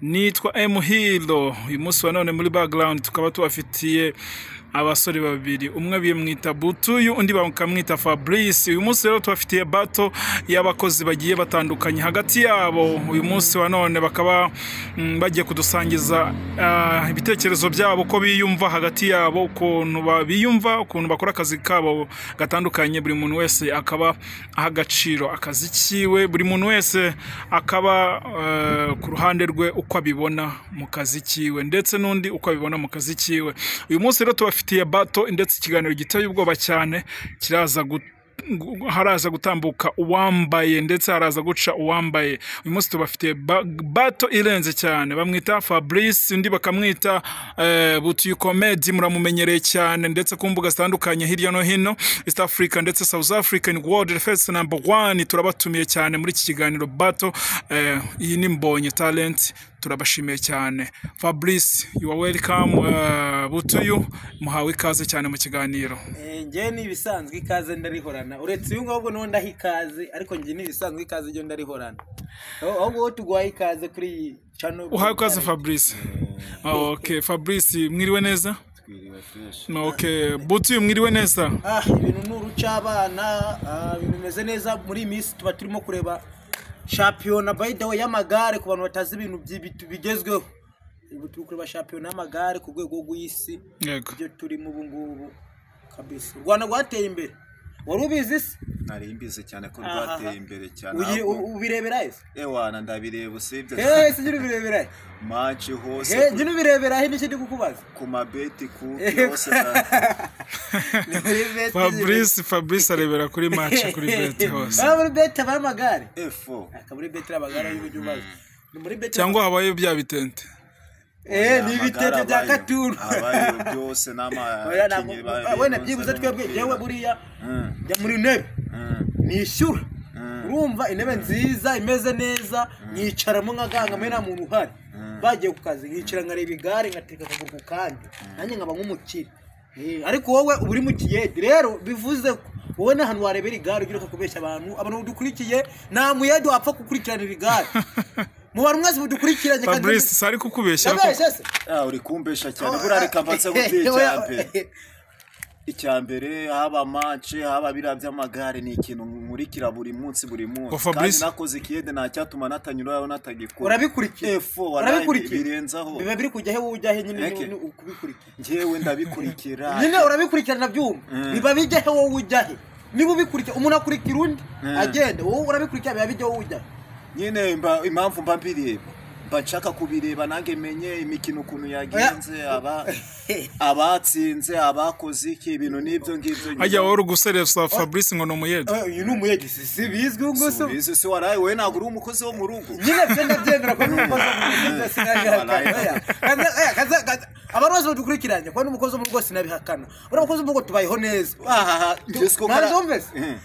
nitwa Hilo. Uyu munsi wa none muri background tukaba tubafitiye abasore babiri, umwe bimwita Butuyu undi bakamwita Fabrice. Uyu munsi rero tubafitiye battle y'abakozi bagiye batandukanye hagati yabo. Uyu munsi wa none bakaba bagiye kudusangiza ibitekerezo byabo ko biyumva hagati yabo, ukuntu babiyumva, ukuntu bakora akazi kabo gatandukanye. Buri muntu wese akaba ahagaciro akazi kiwe, buri muntu wese akaba ku ruhande rwe uko abibona mu kazi kiwe, ndetse n'undi uko abibona mu kazi kiwe. Uyu munsi rero tubafitiye battle ndetse ikiganiro giteye ubwoba cyane, haraza gutambuka uwambaye ndetse haraza guca uwambaye. Uyu munsi tubafitiye battle irenze cyane, bamwita Fabrice undi bakamwita Butuyu Comedy. Muramumenyereye cyane ndetse ku mbuga zitandukanye hirya no hino East Africa ndetse South African World First number 1. Turabatumiye cyane muri iki kiganiro battle. Iyi ni Mbonye Talent, turabashimiye cyane. Fabrice, you are welcome. Butuyu, muhawe ikaze cyane mu kiganiro. Nge ni bisanzwe ikaze ndarihorana, uretse uyu ngubwo no ndahikaze, ariko nge ni bisanzwe ikaze ryo ndarihorana. Ahubwo tugwaye ikaze kuri channel. Uhawe ikaze Fabrice. Okay, Fabrice mwiriwe neza? Twiriwe fresh. Okay, Butuyu mwiriwe neza? Ibintu n'urucabana, ibintu meze neza muri Miss tuba turimo kureba champion by the way y'amagare ku bantu batazi ibintu bigezweho. Turi kureba champion y'amagare ku rwego rw'isi. Yego. Byo turi mu bungubu kabisa. Rwanda rwateye imbere. Wari ubizi se? Nari imbize cyane ko rwateye imbere cyane. Ubirebera ese? Ewana ndabireba usibye. Sijuru birebera. Match hose. Njye nubirebera he n'ikindi kukubaza. Ku mabeti ku yose. Fabrice arebera kuri match kuri bet hose. Muri bet abamagare. F4. Akaburi bet abagara y'ibyo ubaza. Muri bet cyangwa habaye bya bitente. Ni bitete bya katuru. Abaye byose nama. Wena byibuze twebwe yewe buriya ya muri ntebe. Nishyura. Urumva intebe nziza imeze neza, nyicaramo nkaganga mena muntu uhari. Bagiye ku kazi nkicara nkareba igare ngateka akaguru kandi nanjye nkaba nk'umukire. Ariko wowe uri mu kiyede rero bivuze wowe n'ahantu warebera igare ugira ko kubeshya abantu dukurikiye nta muyede wapfa gukurikiranira igare. Mu bantu mwese budukurikiranye kandi Fabrice sari kukubeshya ko uri kumbesha cyane burareka mbatse gutya icyambere haba match haba biravya amagare ni ikintu nkurikira buri munsi kandi nakoze ikiyede nta cyatuma natanyurayo natagikora. Urabikurikiye birenzaho biba biri kujya he ujya he nyine ukubikurikira. Njewe ndabikurikira nyine urabikurikirana byumva biba bijya he wowe ujya he. Niba ubikurikira umuntu akurikira undi agenda wowe urabikurikira biba bijya wowe ujya nyine impamvu mba mbireba bashaka kubireba nange menye imikino ukuntu yagenze abatsinze abakoze iki ibintu nibyo ngibyo. Ajya wari guseresa Fabrice ngo no muyede. Uyu ni umuyede si bizwi ngo so bizi si waraye we naguri umukozi wo mu rugo nyine byo ndabyemera ko n'umukozi wo sinabihakana. Abarozi badukurikiranye ko n'umukozi wo mu rugo sinabihakana. Uri umukozi wo mu rugo tubayeho neza.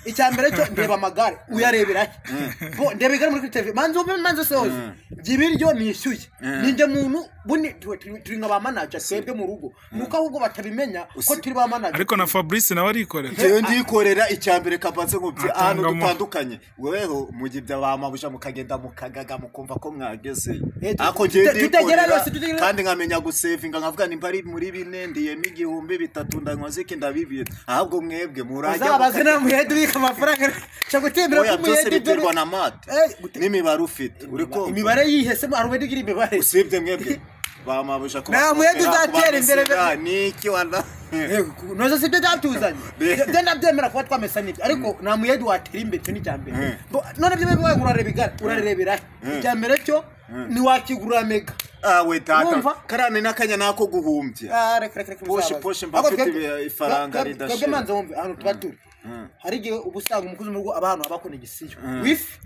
Icyambere cyo ndeba amagare uyarebera bo ndeba igare muri TV manzo soze gibiryo nishyuye ninjye muntu buni turi nkaba manager twebwe mu rugo nuko ahubwo batabimenya ko turi ba manager. Ariko na Fabrice nawe arikorera jewe ndikorera icyambere kapanze ngo ahantu dutandukanye weho mugibya bamabusha mukagenda mukagaga mukumva ko mwageze ako je kandi nkamenya gusavinga nkavuga nimba ari muri bine ndiyemo 3,000 ndanywaze ndabibira ahubwo mwebwe murajya azabazina muhede bika amafaranga cyo gutembera ku muhede biterwa na mate n'imibare ufite uriko imibare yihese arubedi gira imibare usibye mwebwe bamabusha ko na muhede zatera imbere niki wala noza sibyo byatuzanye genda byemera kuba twamesa nibyo ariko na muhede watera imbere cyo ni cyambere none byo bibaye urareba igare urarebera icyambere cyo ni wakigura mega we tata karane nakanya nako guhumbye poshe mbafite ifaranga ridashira kabwe manze wumve ahantu twatura hari gihe ubusanga umukozi mu rugo abantu abakone gisiyo wifi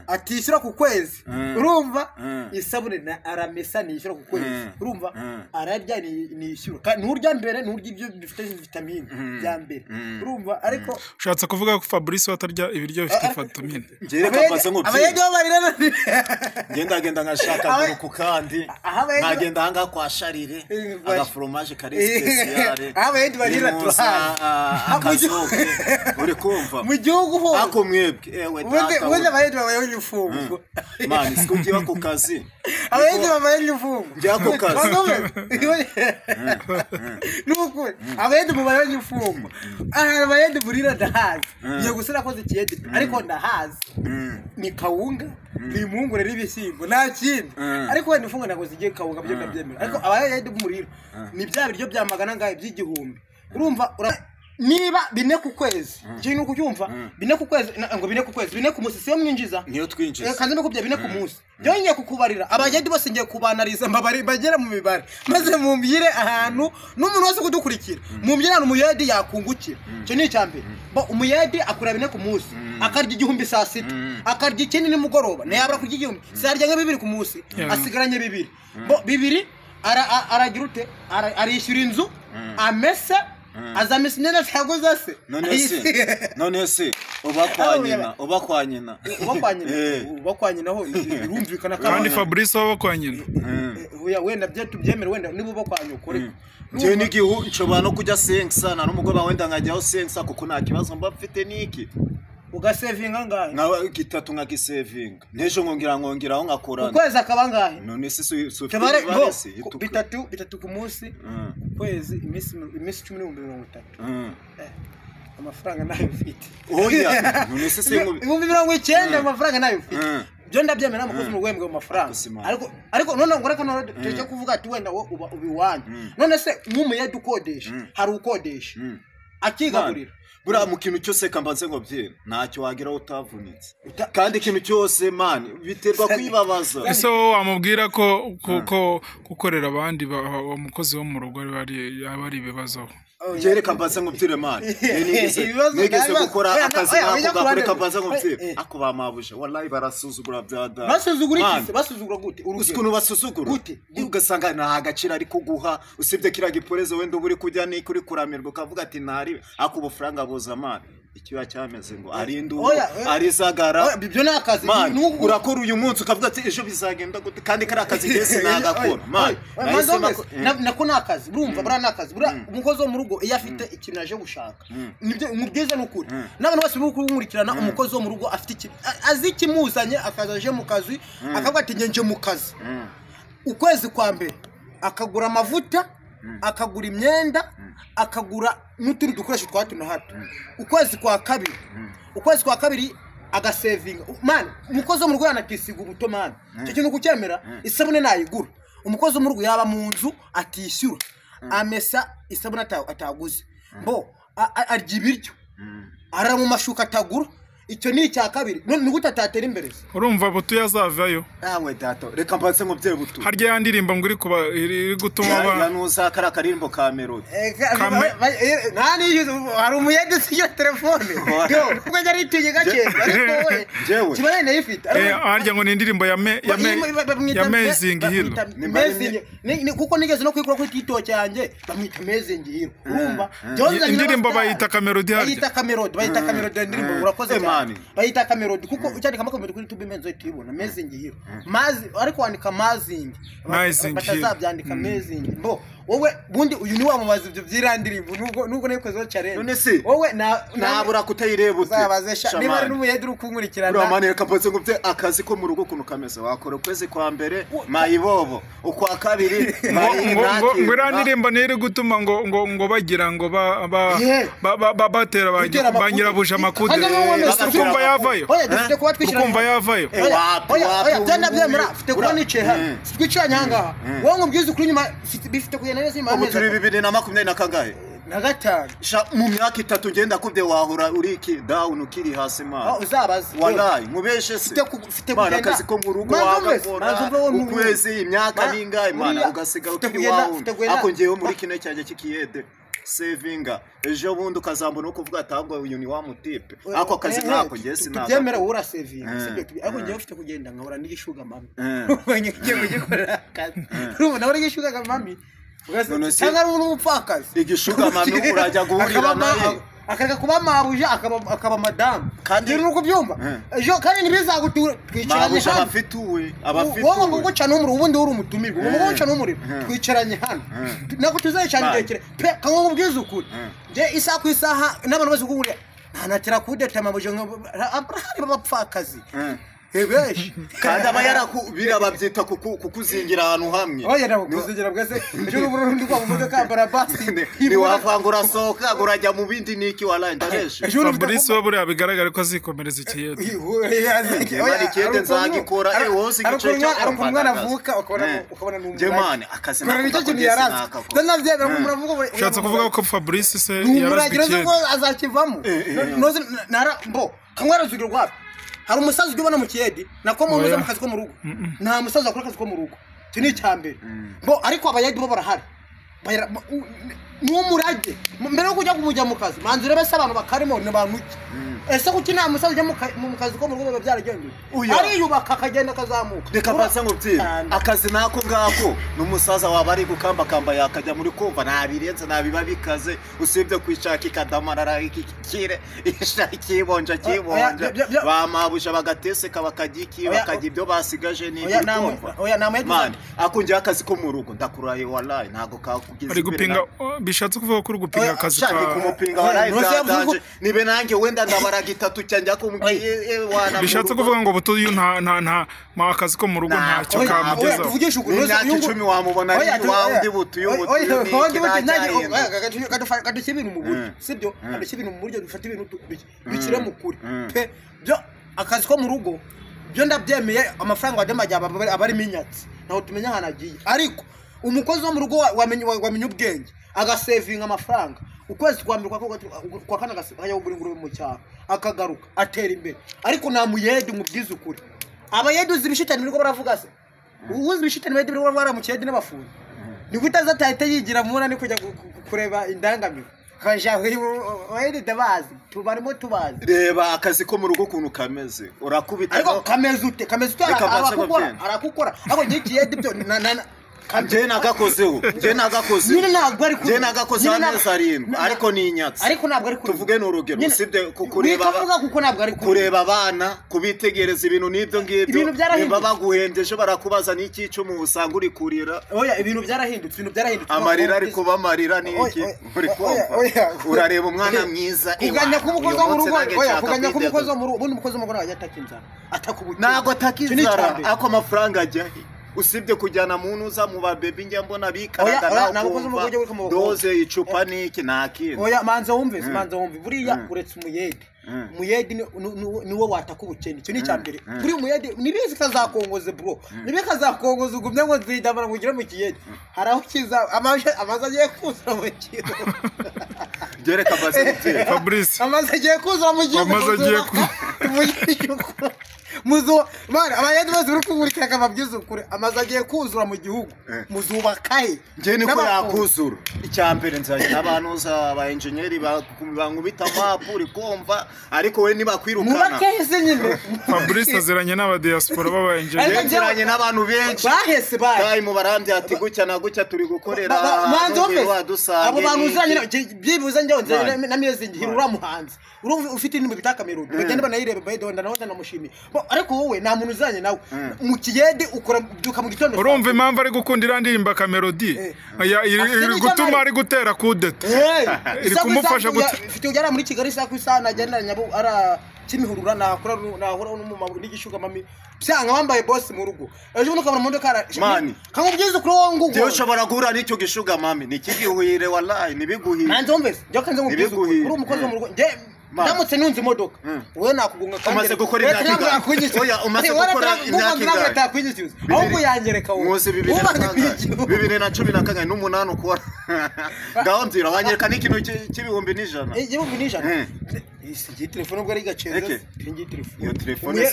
atishyura ku kwezi urumva isabune na aramesa nishyura ku kwezi urumva ararya nishyura kandi nurya mbere nurya ibyo bifite vitamine bya mbere urumva ariko ushatse kuvuga ko Fabrice watarya ibiryo bifite vitamine ngere kapaze ngo abayede barirana ngenda ngashaka guruko kandi nagenda hanga kwa Sharire aga fromage kare special abayede barira tuhazi uri kumva mu gihugu ho ako mwebwe ewe data wenda bayedi babaye igifungo mani sikugiye ku kazi abayedi babaye igifungo njya ku kazi nuko abayedi babaye igifungo abayedi burira ndahazi ngiye gusira koze kiyedi ariko ndahazi ni kawunga ni impungure n'ibishyimbo nta kindi ariko wenda ifungo ntabwo zigiye kawunga byo ndabyemera ariko abayedi b'umuriro ni bya biryo byamagana ngaye by'igihumbi urumva niba bine ku kwezi kintu kucyumva bine ku kwezi ngo bine ku kwezi bine ku munsi siyo mwinjiza niyo twinjiza kandi no kubya bine ku munsi byongeye kukubarira abagedi bose ngiye kubanariza mbabari bagera mu mibare maze mumbire ahantu n'umuntu wese kudukurikira mumbire ahantu umuyedi yakungukira cyo ni icyambere bo umuyedi akura bine ku munsi akarya igihumbi saa sita akarya ikindi nimugoroba ntiyabura kurya igihumbi sarya nka bibiri ku munsi asigaranye bibiri bo bibiri aragira ute arishyura inzu amese azamisi nene cyagoza se none se uba kwa nyina ho birumvikana kandi Fabrice waba kwa nyina wenda byo tubyemere wenda niba uba kwa nyoko je nigihu nshobora no kujya sensa na n'umugoma wenda nkajyaho sensa kuko nta kibazo mba mfite niki ugasevinga ngahe nawe gitatu nkagisevinga nejo nkongeraho ngakorana ukwezi akaba ngahe none se bitatu ku munsi kwezi imisi 10,30 amafaranga nayo ufite oya none se 90 amafaranga nayo ufite byo ndabyemera amakozi mu rwego amafaranga ariko none ngoreka none tuje kuvuga ati wenda uba ubiwanye none se nk'umuyedi ukodesha hari ukodesha akigagurira bura mu kintu cyose kambanze ngo byera ntacyo wagira utavunitse kandi ikintu cyose man biterwa kwibabaza ese wamubwira ko gukorera abandi umukozi wo mu rugo ari ibibazo Jere kambanze ngo byire man nigeze gukora akazi nako gakore kambanze ngo byire ako bamabusha wallahi barasuzugura byada basuzugura gute ukuntu basuzugura gute ugasanga nta agaciro ari kuguha usibye kira giporeze wenda uburi kujya ni kuri kuramirwa kavuga ati ntari ako bufaranga boza man ikiba cyameze ngo arindu arizagara bibyo nakazi urakora uyu munsi ukavuga ati ejo bizagenda gute kandi kari akazi gese nagakora man nako nakazi urumva bura nakazi bura umukozi wo mu rugo iyo afite ikintu aje gushaka nibyo mubwiza n'ukuri n'abantu bose bwo kumurikirana umukozi wo mu rugo afite iki azi kimuzanye akazaje mu kazi akavuga ati ngenje mu kazi ukwezi kwa mbere akagura amavuta akagura imyenda akagura n'utundi dukoresho twa hato na hato ukwezi kwa kabiri agasevinga man umukozi wo mu rugo yanakisiga ubuto man cyo kintu kucyemera isabune nayigura umukozi wo mu rugo yaba mu nzu atishyura amesa isabune ataguze bo arya ibiryo ara mu mashuka atagura icyo ni icya kabiri ni gute atatera imbere urumva butu yazavayo namwe dato reka mbanze ngo bye butu harya yandirimba ngo iri gutuma aba nuzakara karimbo ka melody nani hari umuyede siyo telefone yo kuko yari itinye gake ariko we kibaye nayifite harya ngo ni indirimbo ya Amazing Hero ni kuko nigeze no kwikura kuri TikTok cyanjye bamwita Amazing Hero urumva indirimbo bayita Kamelody bayita Kamelody indirimbo urakoze bayita Kamelody kuko ucyandika amakomedi kuri YouTube menzo itibona Amazing Hero mazi ariko wandika Amazing batazabyandika Amazing bo wowe bundi uyu ni wamubaza ibyo byirandirimbo nubwo nekozo challenge none se wowe nabura kutayireba uzabazesha niba ari n'umuyedi ukunkurikirana uramane reka mbanze ngo bye akazi ko mu rugo kuno kameze wakora kwezi kwa mbere mayibobo ukwa kabiri ngo irandirimbo niri gutuma ngo bagira ngo batera banyirabuja amakude ukumva yavayo ukumva yavayo byanda byemera fite kuba nice hano twicanya hanga wowe ngubwiza kuri nyuma bifite kugenda neza nyuma amezi 2020 na kangahe na gatanu mu myaka 3 ngenda kubye wahura uriki down ukiri hasi ma uzabaze wallahi mubeshe se fite kugenda akazi ko mu rugo wagakora ukwezi imyaka ningahe mana ugasiga ukiri wawe ako ngewe muri kine cyanjye kikiyede savinga ejo bundi ukazambona uko uvuga atangwa uyu ni wa mutipe ako akazi nako ngiye sinaka byemera ura savinga sibyo ako ngiye ufite kugenda nkabura n'igishuga mami ubonye kigiye kugikorera akazi urumva nawe n'igishuga mami ugasanga ari umupfakazi igishuga mami urajya guhurira naye akaga kuba mabuja akaba madam kandi nuko byumva ejo kandi nibizagutura twicaranye hano abafituwe wowe ngo guca n'umuri ubundi uri umutumirwa ngo guca n'umuri twicaranye hano nako tuzayicana ndekere pe kango ubwiza ukuri je isa ku isaha n'abantu bose kugurira ntanatira kudeta amabuje hari bapfakazi Ebesh kandi aba yarakubira babyita kukuzingira ahantu hamwe oya nabo kuzingira bwese ejo n'uburundi kwa mumodoka kambara basi ni wavangura soka urajya mu bindi niki wala ndareshe Fabrice waburi abigaragara ko azikomereza ikiyede oya ikiyede nzagikora wose igice cyo ariko umwana avuka ukabona n'umwana Jemane akazi nako ndanavyega muravuga ushatse kuvuga ko Fabrice se yarazikiyede azakivamo noze nara mbo kamwarazugira rwabo hari umusaza ujyobana mu kiyedi nako muze mu kazi ko mu rugo nta musaza akora akazi ko mu rugo tini cyambere bo ariko abayedi bo barahari n'umurage mbere yo kujya kumujya mu kazi manzi rebe se abantu bakarimo ne bamuki ese kuki nta musaza ujya mu kazi ko mu rugo byaragendeye ari yubaka akagenda kazamuka reka basa ngo byi akazi nako ngako n'umusaza waba ari gukamba kamba yakajya muri kumva nabirenze nabiba bikaze usibye kwishaka ikadamarara ikikire ishakibonja bamabusha bagateseka bakagiki bakajya ibyo basigaje ni oya namwe akunje akazi ko mu rugo ndakuraye wallahi ntago kakugize ari gupinga bishatse kuvuga ko uri gupinga akazi ka kumupinga wallahi nibe nanjye wenda ndabara gitatu cyanja kumubwiye wana bishatse kuvuga ngo butuyu nta akazi ko mu rugo ntacyo kamugeza uvugisha uko noze 10 wamubona ari wandi butuyu kadushyira ibintu mu buryo sibyo kadushyira ibintu mu buryo dufata ibintu bikire mu kuri pe byo akazi ko mu rugo byo ndabyemeye amafaranga wademajya abari minyatsi naho tumenya hanagiye ariko umukozi wo mu rugo wamenye ubwenge agasevinga amafaranga ukwezi kwa mbere kwa kana gasaya kugura ingurube mu cyaro akagaruka atera imbere ariko nta muyedi mubwiza ukuri abayedi uzibishitani niko baravuga se uzi bishitani bayedi bari baramukiyedi n'abafundi ni gutaza tahita yigira muna ni kujya kureba indangamiro kaja wayedi dabazi tubarimo tubazi reba akazi ko mu rugo kuntu kameze urakubita ariko kameze ute arakukora ariko ngikiyedi byo Jena nagakozeho nyine ntabwo ari je nagakoze amezi arindwi ariko ni inyatsi ariko ntabwo ari tuvuge n'urugero usibye kureba kuko ntabwo ari kureba abana kubitegereza ibintu n'ibyo ngibyo nimba baguhendeje barakubaza n'ikico mu busanga uri kurira oya ibintu byarahindutse amarira ariko bamarira niki uri kumva urareba umwana mwiza kuganya kumukozo mu rugo oya kuganya kumukozo mu rugo ubundi umukozo mu rugo atakinzara atakubuti nago atakinzara ako amafaranga ajya usibye kujyana muntu uza mu babebe njya mbona bikaraga naho doze icupa niki nakindi oya manza wumve buriya uretse umuyedi niwo wataka ubukene cyo ni cyambere buri umuyedi nibizi kazakongoze bro nibe kazakongoza ugumye ngo nzidamara ngire mu kiyedi haraho kiza amaza agiye kuza mu kiyedi gereka base Fabrice amaza agiye kuza mu kiyedi muzo mara abayedi bose buri kumurikira kamabyizo kure amaza agiye kuzura mu gihugu muzubakahe je niko yakuzura icyambere nzaje abantu za aba engineer bankubita mapu uri kumva ariko we niba kwirukana mubakeze nyine Fabrice aziranye n'aba diaspora baba engineer aziranye n'abantu benshi bahese bayi mu barambye ati gucya na gucya turi gukorera abo bantu uzanye byibuze njye na miezi ngihirura muhanze ufite ibintu bitakamero bagenda banayirebe baydo ndanahoza namushimiye ariko wowe nta muntu uzanye nawe mu kiyede ukora byuka mu gitondo urumva impamvu ari gukundira ndirimba ka melody iri gutuma ari gutera kudeta iri kumufasha ufite ujyana muri Kigali saa kwisana agenda nyabo ara kimihurura nahora n'umumabu n'igishuka mami byanga wambaye boss mu rugo ejo nuko mu modoka ara kamubyiza kuri wowe ngo Dio shobora guhura n'icyo gishuga mami nikigihuhire wallahi nibiguhire nanze umvese byo kanze ngubyiza uri umukozi mu rugo ndamutse nunze imodoka wowe nakugunga kandi umaze gukora imyaka oya umaze gukora imyaka ahubwo yangereka wowe muzi 2012 n'umunani ukora ngaho nzira wanyereka n'ikintu cy'ibihumbi n'ijana igihumbi n'ijana iyi telefone ubwo ari gaceza iyi telefone iyo telefone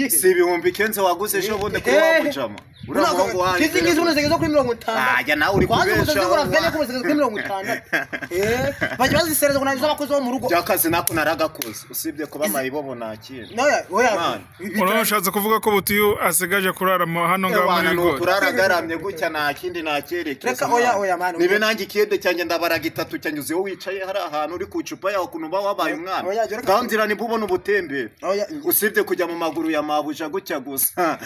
si ibihumbi kenze waguze ejo bundi kuri wamujama uramuhungu wanjye kizingize unazegeza kuri 50 ajya nawe uri kubesha kuri 50 bajya bazisereza ko nazo abakozi bo mu rugo byakazi nako naragakoze usibye kuba mayibobo nakira oya urashatse kuvuga ko butuyu asigaje kurara hano ngaho muri ngo kuraragaramye gutya nta kindi nakerekeza oya mani nibe nangi kiyede cyanjye ndabaraga itatu cyanyuze wowe wicaye hari ahantu uri kucupa yaho kuntu ba wabaye umwana gandira ni bubona ubutembe usibye kujya mu maguru ya mabuja gutya gusa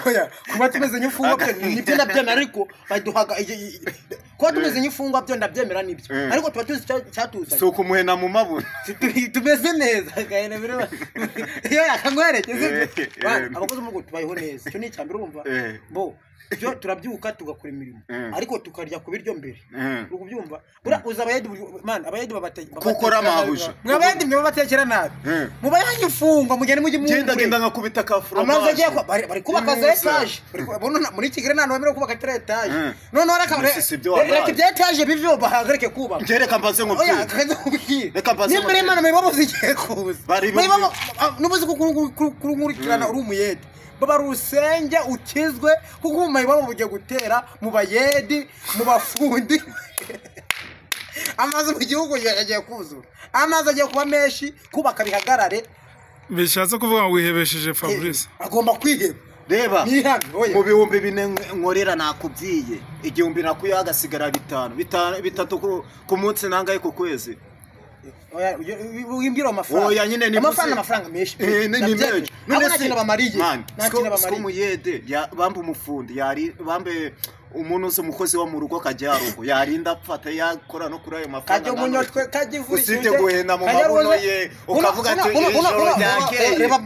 oya kuba tumeze nk'imfungwa byo nibyo ndabyemera ariko baduhaga kuba tumeze nk'imfungwa byo ndabyemera nibyo ariko tuba tuzi cyatuza so kumuhena mu mabuna tumeze neza gahene biro iyo yakangwerekeze abakozi mu tubayeho neza cyo ni cyambere urumva bo byo turabyuka tugakora imirimo ariko tukarya ku biryo mbere urubyumva bura uza abayedi man abayedi gukora amahusha mwabayedi mwe batekera nabi mubayanye ifungwa mugende mujye genda ngakubita kafuro amaze agiye bari kubaka za etage muri Kigali nta nwemerera kubaka etage none reka ibya etage bivyo bahagarike kubaka ngereka mbaze ngo reka mbaze ngo nimba Imana mwe zigiye kuza nubuze kurungurikirana uri umuyedi baba rusenge ukizwe kuko umayibabo bugiye gutera mu bayedi mu bafundi amaze mu gihugu yagiye kuzura amaze agiye kuba menshi kubaka bihagarare bishatse kuvuga ngo wihebesheje Fabrice agomba kwiheba reba mu bihumbi bine nkorera nakubyiye igihumbi nakuye hagasigara bitatu ku munsi nangaye ku kwezi oya wimbira amafaranga oya nyine ni amafaranga menshi ni menshi none se bamariye nta muyede bambe umufundi yari bambe umuntu uzi umukozi wo mu rugo kajyarugo yarinda apfata yakora no kuri ayo mafaranga kajya umunyotwe kajivuri usite guhena mu mabuno ye ukavuga ati ijoro ryakeye reba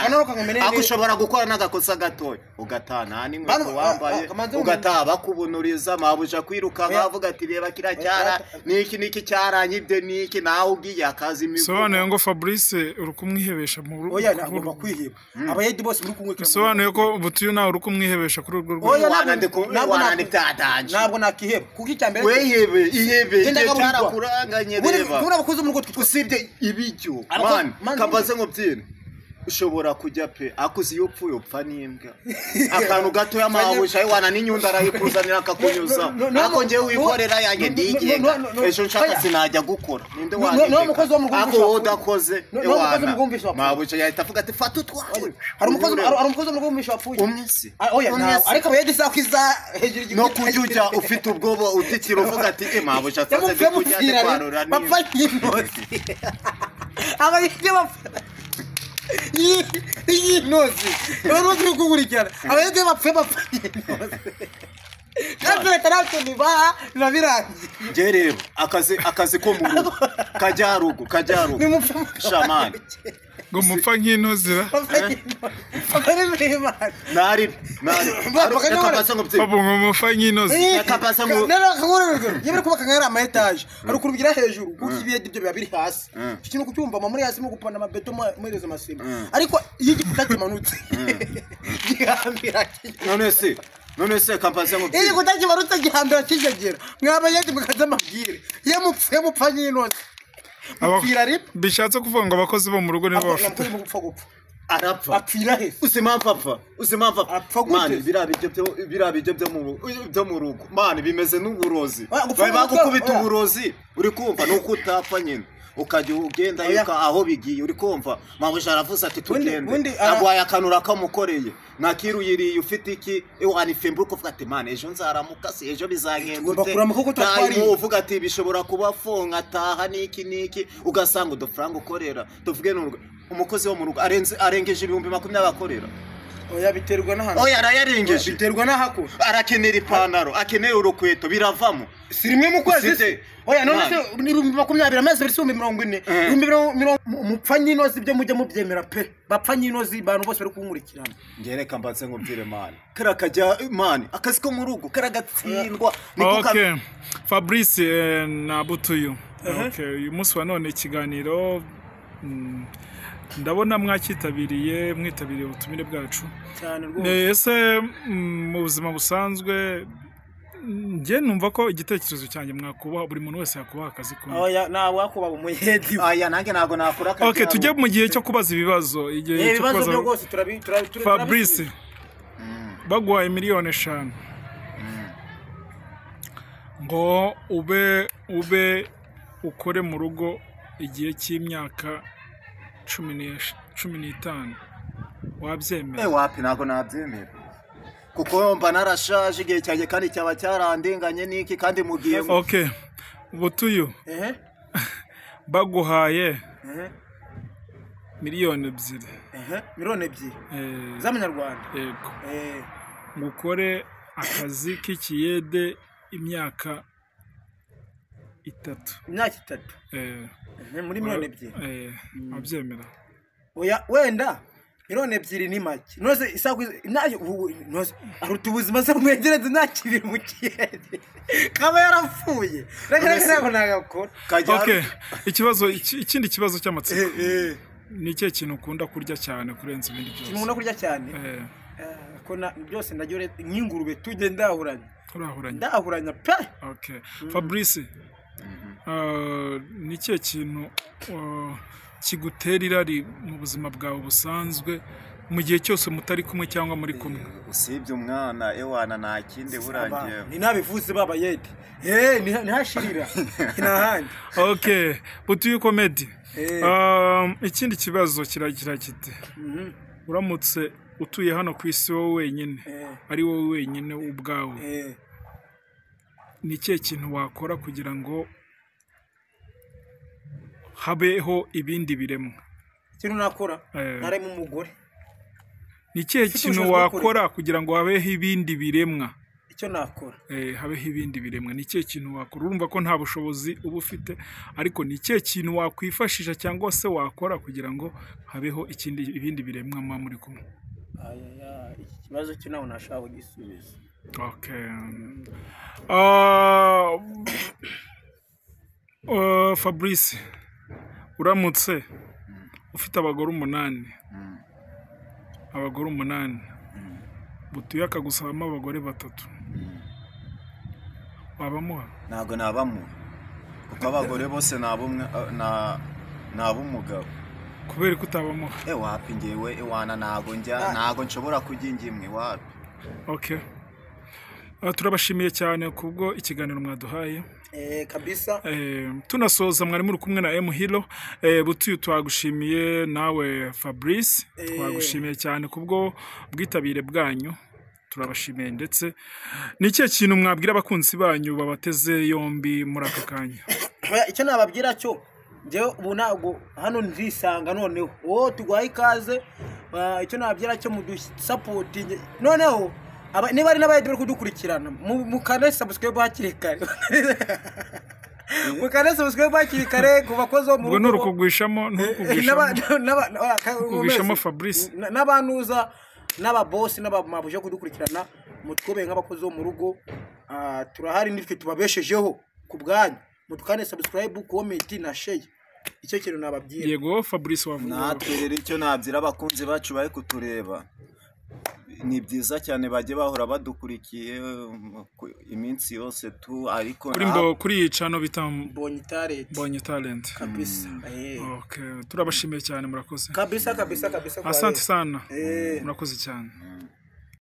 kanoroka ngomenene akushobora gukora n'agakosa gatoya ugatana nimwe wambaye ugataha bakubunuriza mabuja kwiruka nkavuga ati reba kiracyara niki cyaranyibye niki nawe ugiye akazi imivugo sobanuye ngo Fabrice uri kumwihebesha mu rugo oya nagomba kwiheba abayedi bose muri kumwe sobanuye ko butuyu nawe uri kumwihebesha kuri urwo rwego oya ntabwo nakiheba kuko icyambere wehebe ihebe cyarakuranganye reba kubura abakozi mu rugo usibye ibijyo man kabaze ngo byine ushobora kujya pe akuzi iyo upfuye upfa n'imbwa akantu gato y'amahusha y'wana n'inyunda arayikuzanira akakunyuza ako ngiye wikorera yanjye ndigenga ejo nshaka sinajya gukora ninde wanjye ako udakoze y'wana mahusha yahita avuga ati fata utwawe hari umukozi mu rwumvisha wapfuye umwe se oya ariko abayedi sakwiza hejuru no kujya ufite ubwoba utikira uvuga ati mahusha tsaze kujya kwarura bapfa n'intozi abayedi bapfa iyi nozi abantu turi kugurikirana abayede bapfe kandi leta niba nabirangiye nge rero akazi ko mu rugo kajyarugo shamani ngo mupfa nk'intozira nari babu ngo mupfa nk'intozira yebere kubaka nk'ari ama etage ari kurubigira hejuru kuko ibiyedi byo biba biri hasi ikintu kucyumva muri hasi mu gupana amabeto muhereza amasima ariko iyo igikuta kimanutse gihambira none se kampasi ngo iyo igikuta kimanutse gihambira kijegera mwabayedi mukaza amabwire iyo mupfa nk'intozira bishatse kuvuga ngo abakozi bo mu rugo nibo bafite arapfa apfira he usimampa mani birabijye byo mu rugo mani bimeze n'uburozi bagukubita uburozi uri kumva nuko utapfa nyine ukajya ugenda yuka aho bigiye uri kumva mabuja aravuze ati tugende agwaye akanura kamukoreye nakiruyiriye ufite iki wanifembura uvuga ati man ejo nzaramuka se ejo bizankengute nayo uvuga ati bishobora kuba fonga taha niki ugasanga udufaranga ukorera tuvuge n'urugo umukozi wo mu rugo arengeje 20,000 abakorera oya biterwa n'ahantu oya arayarengeje biterwa n'ahako arakenera ipantaro akenera urukweto biravamo sirimwe mu kwezi oya none se 20,000 amezi biri 40 mupfa nyinozi byo mujye mubyemera pe bapfa nyinozi bantu bose bari kunkurikirana ngereka mbatse ngo byire mani karakajya mani akazi ko mu rugo karagatsindwa okay Fabrice na Butuyu okay uyu munsi wa none ikiganiro ndabona mwitabiriye ubutumire bwacu cyane rwose ese mu buzima busanzwe nge numva ko igitekerezo cyanjye mwakubaha buri muntu wese yakubaha akazi kumwe oya nawe wakubaha umuyedi oya nanjye ntago nakora akazi okay tujye mu gihe cyo kubaza ibibazo igihe cyo kubaza rwose Fabrice bagwaye 5,000,000 ngo ube ukore mu rugo igihe cy'imyaka 15 wabyemera wapi ntago nabyemera kuko mba narashaje igihe cyanjye kandi cyaba cyarandenganye niki kandi mugiye okay Butuyu baguhaye miliyoni 2 miliyoni 2 z'amanyarwanda yego ngukore akazi k'ikiyede imyaka 3 muri miliyoni 2 abyemera oya wenda miliyoni 2 ni make noze isaku nayo noze aruta ubuzima se mwegereze nakibira mu kirere kaba yarapfuye reka nagakora okay ikindi kibazo cy'amatsiko ni cyo kintu ukunda kurya cyane kurenza ibindi byose ukunda kurya cyane ko byose ndajyo nk'ingurube tujye ndahuranya pe okay Fabrice ni cyo kintu kigutera irari mu buzima bwawe busanzwe mu gihe cyose mutari kumwe cyangwa muri kumwe usibye umwana ewana nta kindi burangiye ni nabivuze baba yedi ntihashirira nahandi okay Butuyu Comedy ikindi kibazo kiragira kiti uramutse utuye hano ku isi wowe wenyine ari wowe wenyine ubwawe ni cyo kintu wakora kugira ngo habeho ibindi biremwa ikintu nakora ntaremo umugore ni cyo kintu wakora kugira ngo habeho ibindi biremwa icyo nakora habeho ibindi biremwa ni cyo kintu wakora urumva ko nta bushobozi uba ufite ariko ni cyo kintu wakwifashisha cyangwa se wakora kugira ngo habeho ibindi biremwa mwa muri kumwe ikibazo cyo nawe nashaka kugisubiza okay Fabrice uramutse ufite abagore 8 Butuyu akagusabamo abagore 3 wabamuha ntago nabamuha kuko abagore bose nabumugabo kubera kutabamuha wapi ngewe ewana ntago nshobora kujya ingimwe wapi okay turabashimiye cyane kubwo ikiganiro mwaduhaye kabisa tunasoza mwari muri kumwe na M Hilo Butuyu twagushimiye nawe Fabrice twagushimiye cyane kubwo bwitabire bwanyu turabashimiye ndetse ni cyo kintu mwabwira abakunzi banyu babateze yombi muri aka kanya icyo nababwira cyo ngewe ubu ntabwo hano nzisanga noneho tugwaye ikaze icyo nababwira cyo mudusapotinge noneho niba ari n'abayedi bari kudukurikirana mukane subscribe hakiri kare ku bakozi bo mu rugo nurukugwishamo Fabrice n'abanuza n'ababosi n'abamabuje kudukurikirana mutwobe nk'abakozi bo mu rugo turahari nitwe tubabeshejeho ku bwanyu mutukane subscribe comment na share icyo kintu nababwira yego Fabrice wavuga natwe rero icyo nabyira abakunzi bacu bari kutureba ni byiza cyane bajye bahora badukurikiye iminsi yose tu ariko kuri channel bita Bonye Talent kabisa okay turabashimiye cyane murakoze kabisa asante sana murakoze cyane